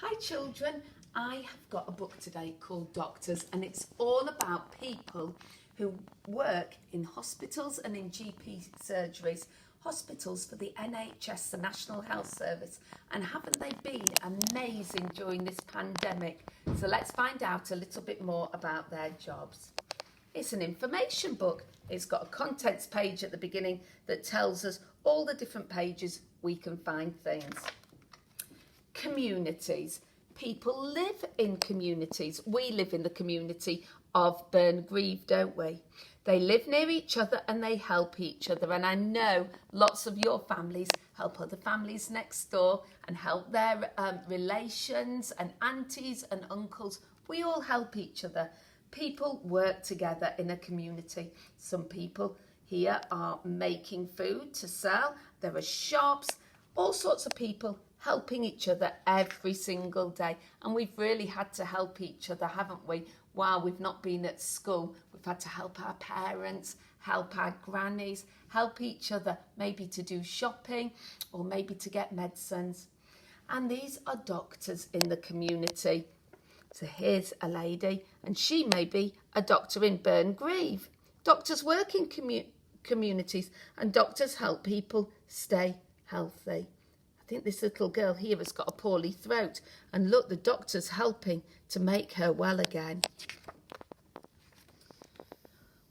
Hi children, I have got a book today called Doctors, and it's all about people who work in hospitals and in GP surgeries, hospitals for the NHS, the National Health Service, and haven't they been amazing during this pandemic? So let's find out a little bit more about their jobs. It's an information book. It's got a contents page at the beginning that tells us all the different pages we can find things. Communities. People live in communities. We live in the community of Burngreave, don't we? They live near each other and they help each other. And I know lots of your families help other families next door and help their relations and aunties and uncles. We all help each other. People work together in a community. Some people here are making food to sell. There are shops, all sorts of people helping each other every single day. And we've really had to help each other, haven't we? While we've not been at school, we've had to help our parents, help our grannies, help each other, maybe to do shopping or maybe to get medicines. And these are doctors in the community. So here's a lady, and she may be a doctor in Burngreave. Doctors work in communities, and doctors help people stay healthy. I think this little girl here has got a poorly throat, and look, the doctor's helping to make her well again.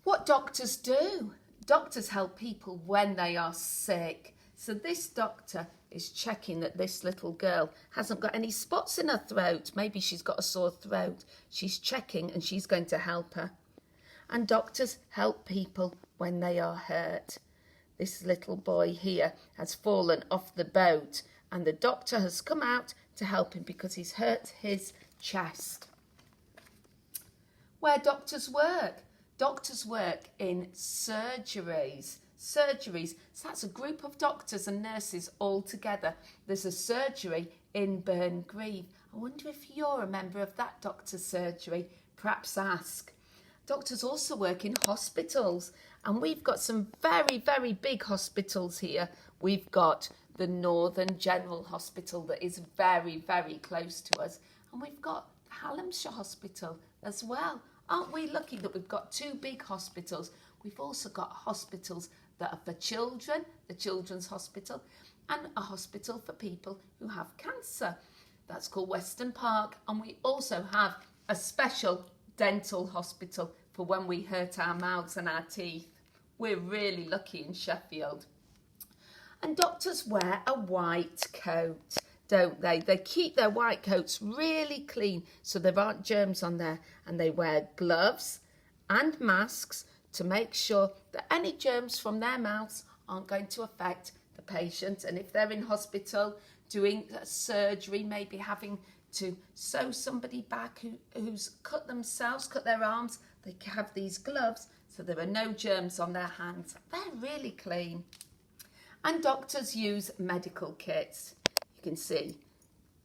What doctors do? Doctors help people when they are sick. So this doctor is checking that this little girl hasn't got any spots in her throat. Maybe she's got a sore throat. She's checking and she's going to help her. And doctors help people when they are hurt. This little boy here has fallen off the boat and the doctor has come out to help him because he's hurt his chest. Where doctors work? Doctors work in surgeries. Surgeries, so that's a group of doctors and nurses all together. There's a surgery in Burngreave. I wonder if you're a member of that doctor's surgery. Perhaps ask. Doctors also work in hospitals, and we've got some very, very big hospitals here. We've got the Northern General Hospital that is very, very close to us, and we've got Hallamshire Hospital as well. Aren't we lucky that we've got two big hospitals? We've also got hospitals that are for children, the Children's Hospital, and a hospital for people who have cancer. That's called Weston Park, and we also have a special dental hospital for when we hurt our mouths and our teeth. We're really lucky in Sheffield. And doctors wear a white coat, don't they? They keep their white coats really clean so there aren't germs on there, and they wear gloves and masks to make sure that any germs from their mouths aren't going to affect the patient. And if they're in hospital doing surgery, maybe having to sew somebody back who's cut their arms, they have these gloves so there are no germs on their hands. They're really clean. And doctors use medical kits. You can see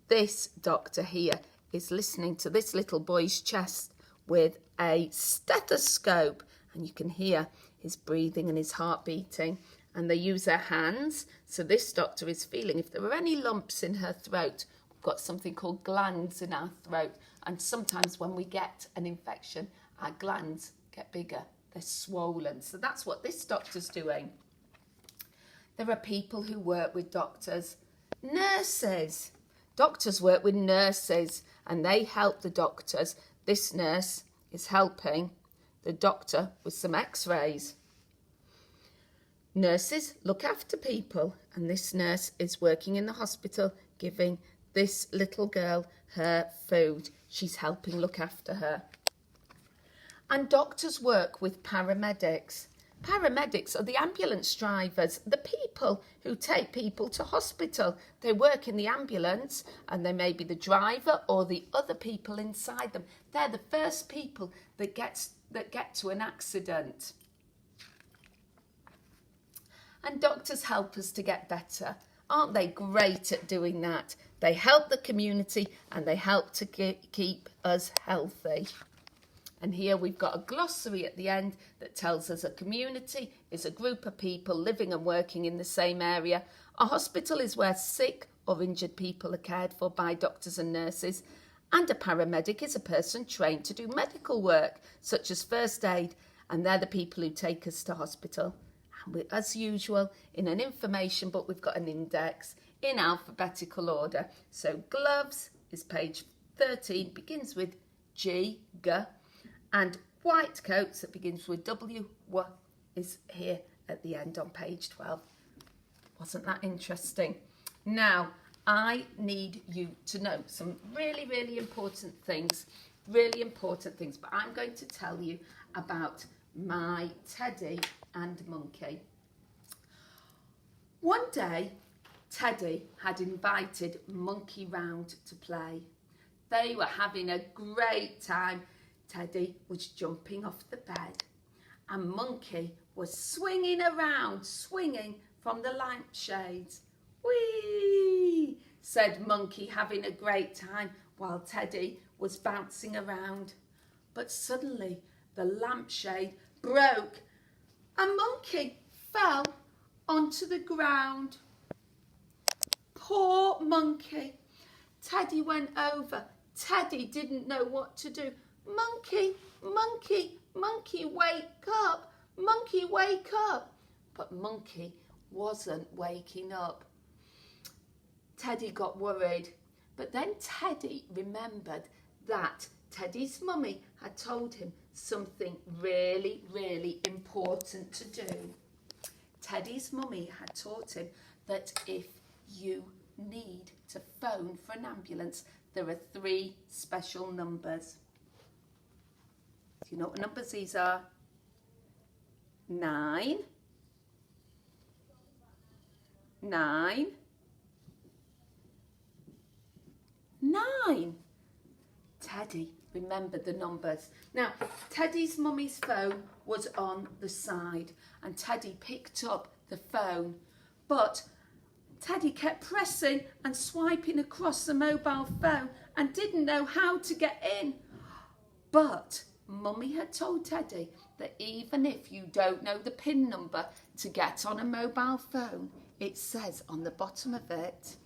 this doctor here is listening to this little boy's chest with a stethoscope, and you can hear his breathing and his heart beating. And they use their hands. So this doctor is feeling if there are any lumps in her throat. We've got something called glands in our throat. And sometimes when we get an infection, our glands get bigger. They're swollen. So that's what this doctor's doing. There are people who work with doctors. Nurses. Doctors work with nurses and they help the doctors. This nurse is helping the doctor with some x-rays. Nurses look after people, and this nurse is working in the hospital giving this little girl her food. She's helping look after her. And doctors work with paramedics. Paramedics are the ambulance drivers, the people who take people to hospital. They work in the ambulance and they may be the driver or the other people inside them. They're the first people that get to an accident. And doctors help us to get better. Aren't they great at doing that? They help the community and they help to keep us healthy. And here we've got a glossary at the end that tells us a community is a group of people living and working in the same area. A hospital is where sick or injured people are cared for by doctors and nurses, and a paramedic is a person trained to do medical work, such as first aid, and they're the people who take us to hospital. And we, as usual, in an information book, we've got an index in alphabetical order. So gloves is page 13, begins with G, G, and white coats that begins with W, W, is here at the end on page 12. Wasn't that interesting? Now, I need you to know some really important things, but I'm going to tell you about my Teddy and Monkey. One day, Teddy had invited Monkey round to play. They were having a great time. Teddy was jumping off the bed and Monkey was swinging around, swinging from the lampshades. Whee! Said Monkey, having a great time while Teddy was bouncing around. But suddenly the lampshade broke and Monkey fell onto the ground. Poor Monkey. Teddy went over. Teddy didn't know what to do. Monkey, Monkey, Monkey, wake up. Monkey, wake up. But Monkey wasn't waking up. Teddy got worried. But then Teddy remembered that Teddy's mummy had told him something really important to do. Teddy's mummy had taught him that if you need to phone for an ambulance, there are 3 special numbers. Do you know what numbers these are? 9, 9, 9. Teddy remembered the numbers. Now, Teddy's mummy's phone was on the side and Teddy picked up the phone, but Teddy kept pressing and swiping across the mobile phone and didn't know how to get in. But Mummy had told Teddy that even if you don't know the PIN number to get on a mobile phone, it says on the bottom of it,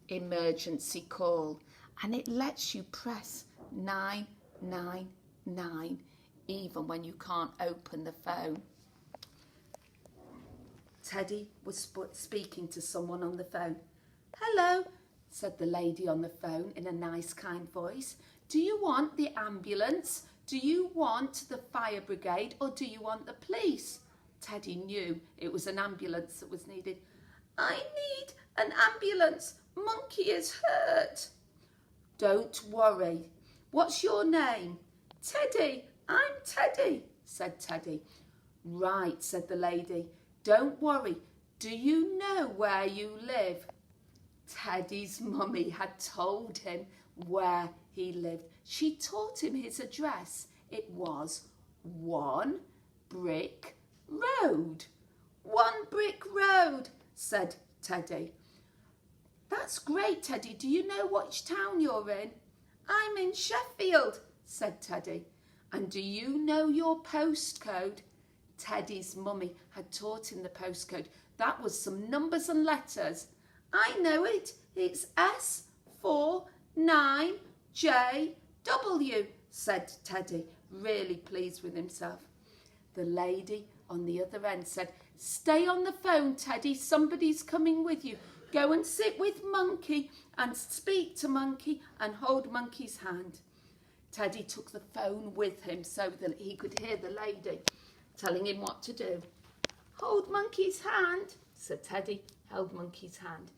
emergency call, and it lets you press 999 even when you can't open the phone. Teddy was speaking to someone on the phone. "Hello," said the lady on the phone in a nice, kind voice. "Do you want the ambulance? Do you want the fire brigade, or do you want the police?" Teddy knew it was an ambulance that was needed. "I need an ambulance. Monkey is hurt." "Don't worry. What's your name?" "Teddy. I'm Teddy," said Teddy. "Right," said the lady. "Don't worry. Do you know where you live?" Teddy's mummy had told him where he lived. She taught him his address. It was 1 Brick Road. 1 Brick Road, said Teddy. "That's great, Teddy. Do you know which town you're in?" "I'm in Sheffield," said Teddy. "And do you know your postcode?" Teddy's mummy had taught him the postcode. That was some numbers and letters. "I know it. It's S49JW, said Teddy, really pleased with himself. The lady on the other end said, "Stay on the phone, Teddy. Somebody's coming with you. Go and sit with Monkey and speak to Monkey and hold Monkey's hand." Teddy took the phone with him so that he could hear the lady telling him what to do. "Hold Monkey's hand," said Teddy, held Monkey's hand.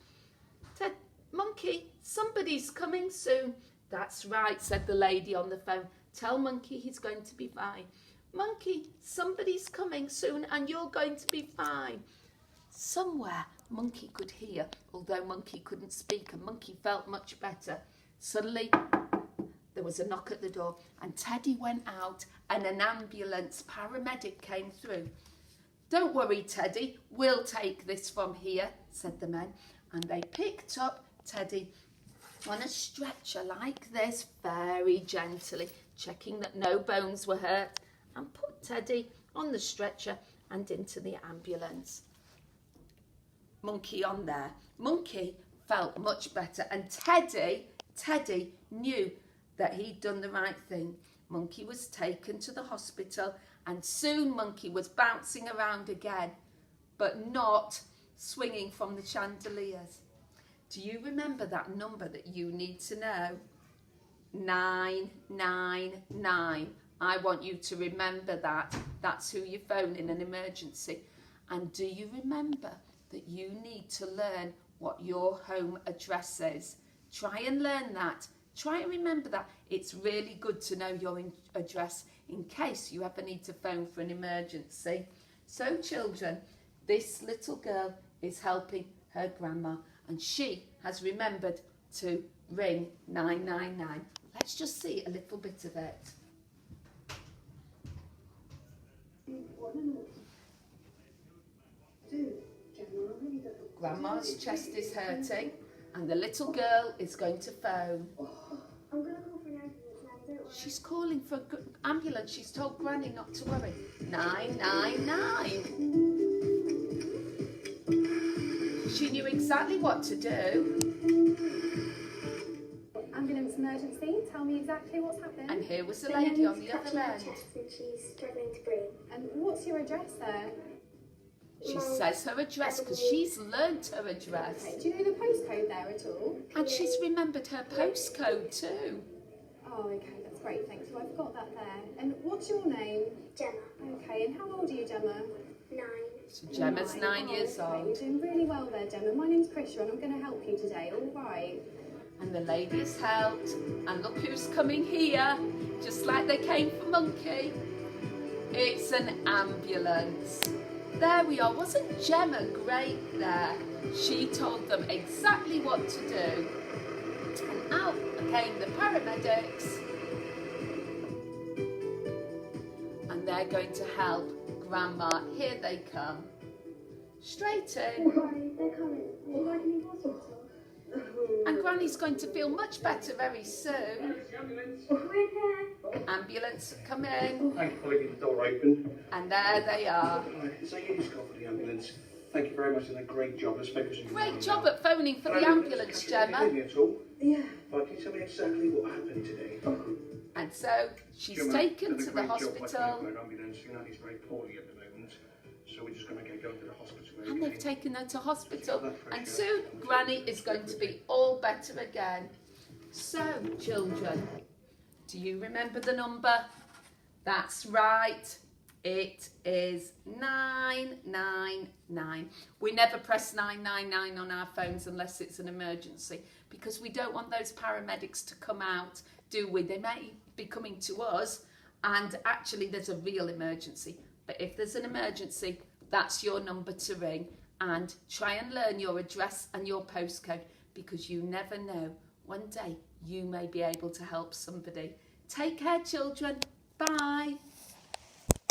"Monkey, somebody's coming soon." "That's right," said the lady on the phone. "Tell Monkey he's going to be fine." "Monkey, somebody's coming soon and you're going to be fine." Somewhere Monkey could hear, although Monkey couldn't speak, and Monkey felt much better. Suddenly there was a knock at the door and Teddy went out and an ambulance paramedic came through. "Don't worry, Teddy, we'll take this from here," said the men. And they picked up Teddy on a stretcher like this, very gently, checking that no bones were hurt, and put Teddy on the stretcher and into the ambulance. Monkey on there. Monkey felt much better, and Teddy knew that he'd done the right thing. Monkey was taken to the hospital, and soon Monkey was bouncing around again, but not swinging from the chandeliers. Do you remember that number that you need to know? 999. I want you to remember that. That's who you phone in an emergency. And do you remember that you need to learn what your home address is? Try and learn that. Try and remember that. It's really good to know your address in case you ever need to phone for an emergency. So children, this little girl is helping her grandma, and she has remembered to ring 999. Let's just see a little bit of it. Grandma's chest is hurting, and the little girl is going to phone. I'm going to call for an ambulance, Nanny, don't worry. She's calling for an ambulance. She's told Granny not to worry. 999. She knew exactly what to do. Ambulance emergency, tell me exactly what's happened. And here was the lady on the other end. And she's struggling to breathe. And what's your address there? She says her address because she's learnt her address. Okay. Do you know the postcode there at all? And she's remembered her postcode too. Oh, okay, that's great, thank you. I've got that there. And what's your name? Gemma, Okay, and how old are you, Gemma? 9. So Gemma's 9 years Okay, old. you're doing really well there, Gemma. My name's Krisha and I'm going to help you today, all right? And the lady has helped. And look who's coming here. Just like they came for Monkey. It's an ambulance. There we are. Wasn't Gemma great there? She told them exactly what to do. And out came the paramedics. And they're going to help Grandma. Here they come. Straight in. Why? They're coming. Why do you need hospital? And Granny's going to feel much better very soon. We're here. Ambulance come in. Thank you for leaving the door open. And there they are. So you just got for the ambulance. Thank you very much, and a great job. Let's focus on Great job at phoning for the ambulance, Gemma. Yeah. But can you tell me exactly what happened today? And so she's taken to the hospital. Ambulance. You know he's very poorly at the moment, so we're just going to get going to the hospital. And they've taken her to hospital. And soon Granny is going to be all better again. So, children, do you remember the number? That's right. It is 999. We never press 999 on our phones unless it's an emergency, because we don't want those paramedics to come out, do we? They may be coming to us and actually there's a real emergency. But if there's an emergency, that's your number to ring, and try and learn your address and your postcode, because you never know. One day you may be able to help somebody. Take care, children. Bye.